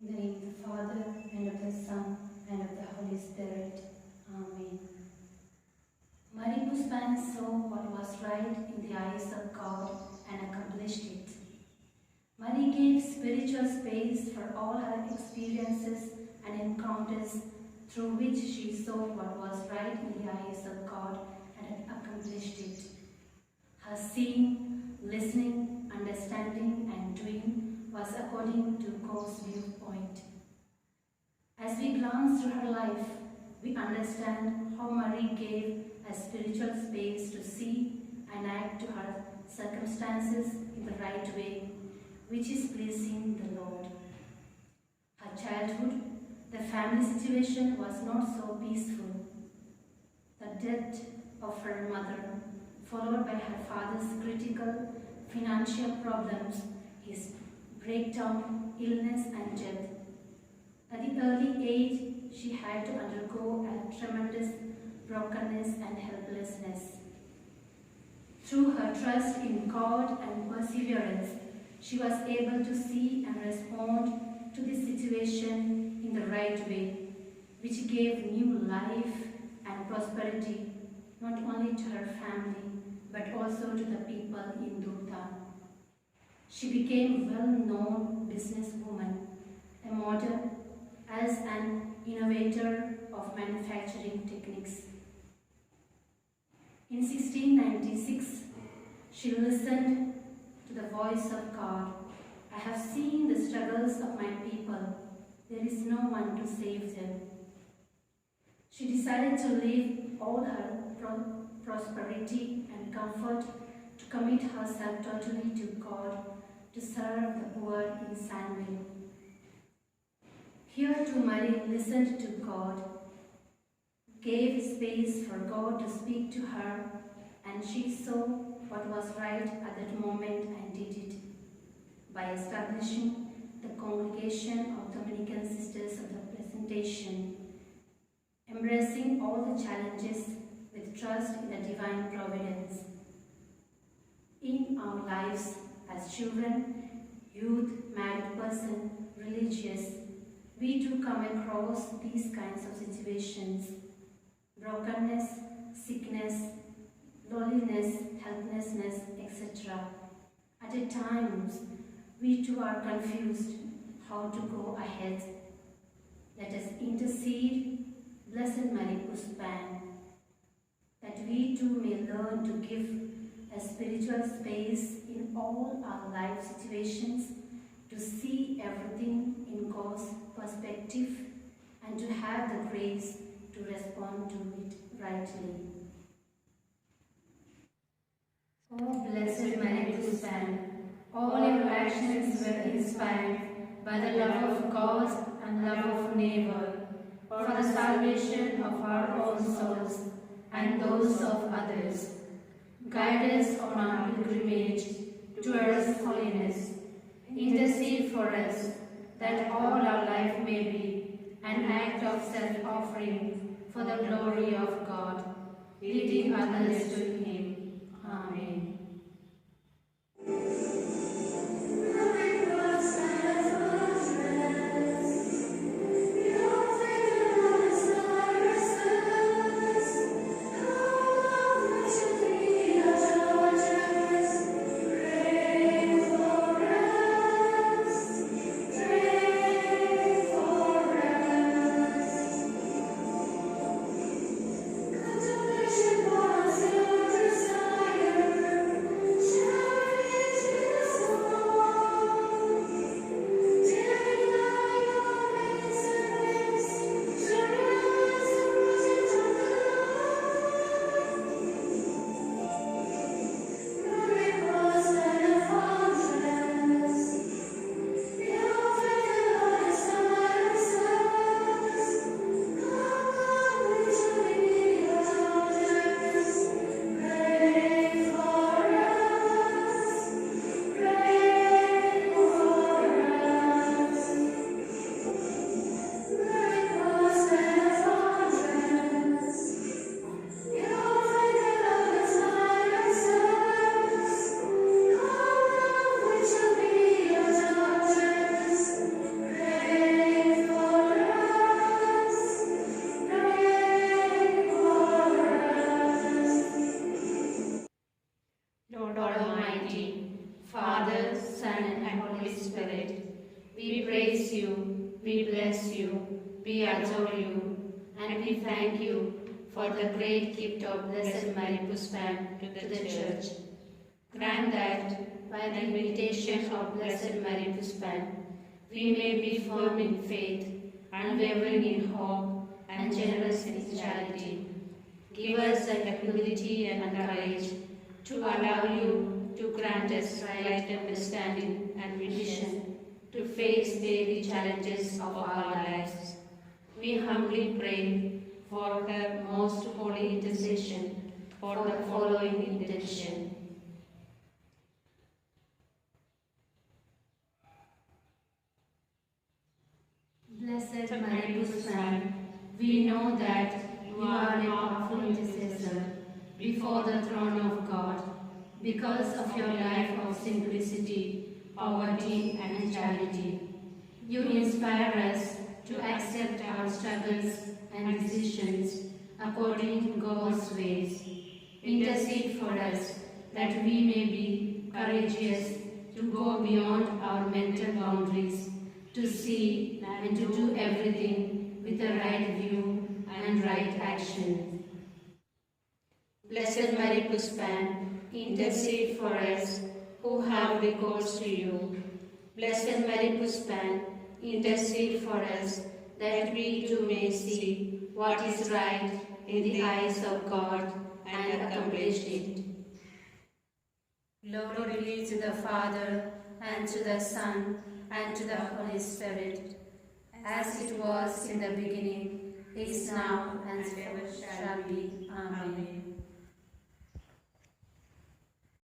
In the name of the Father, and of the Son, and of the Holy Spirit. Amen. Marie Poussepin saw what was right in the eyes of God and accomplished it. Marie gave spiritual space for all her experiences and encounters through which she saw what was right in the eyes of God and accomplished it. Her seeing, listening, understanding and doing was according to God's viewpoint. As we glance through her life, we understand how Marie gave a spiritual space to see and act to her circumstances in the right way, which is pleasing the Lord. Her childhood, the family situation was not so peaceful. The death of her mother, followed by her father's critical financial problems, his breakdown, illness and death. At the early age, she had to undergo a tremendous brokenness and helplessness. Through her trust in God and perseverance, she was able to see and respond to this situation in the right way, which gave new life and prosperity not only to her family but also to the people in Durga. She became a well-known businesswoman, a model as an innovator of manufacturing techniques. In 1696, she listened to the voice of God. I have seen the struggles of my people. There is no one to save them. She decided to leave all her prosperity and comfort to commit herself totally to God, to serve the poor in Sandville. Here too Marie listened to God, gave space for God to speak to her, and she saw what was right at that moment and did it by establishing the Congregation of Dominican Sisters of the Presentation, embracing all the challenges with trust in the divine providence. In our lives as children, youth, married person, religious, we too come across these kinds of situations: brokenness, sickness, loneliness, helplessness, etc. At times, we too are confused how to go ahead. Let us intercede, Blessed Marie Poussepin, that we too may learn to give a spiritual space in all our life situations, to see everything in God's perspective and to have the grace to respond to it rightly. O Blessed Marie Poussepin, all your actions were inspired by the love of God and love of neighbor, for the salvation of our own souls and those of others. Guide us on our pilgrimage towards holiness. Intercede for us, that all our life may be an act of self-offering for the glory of God, leading others to Him. Amen. Contemplation was Father, Son, and Holy Spirit. We praise you, we bless you, we adore you, and we thank you for the great gift of Blessed Mary Poussepin to the Church. Grant that, by the invitation of Blessed Mary Poussepin, we may be firm in faith, unwavering in hope, and generous in charity. Give us the humility and courage to allow you to grant us right understanding and vision to face daily challenges of our lives. We humbly pray for her most holy intercession for the following intention. Blessed Mary Poussepin, we know that you are a powerful intercessor before the throne of God because of your life of simplicity, poverty, and charity. You inspire us to accept our struggles and decisions according to God's ways. Intercede for us that we may be courageous to go beyond our mental boundaries, to see and to do everything with the right view and right action. Blessed Mary Poussepin, intercede for us who have recourse to you. Blessed Mary Poussepin, intercede for us that we too may see what is right in the eyes of God and accomplish it. Glory be to the Father, and to the Son, and to the Holy Spirit, as it was in the beginning, is now, and ever shall be. Amen.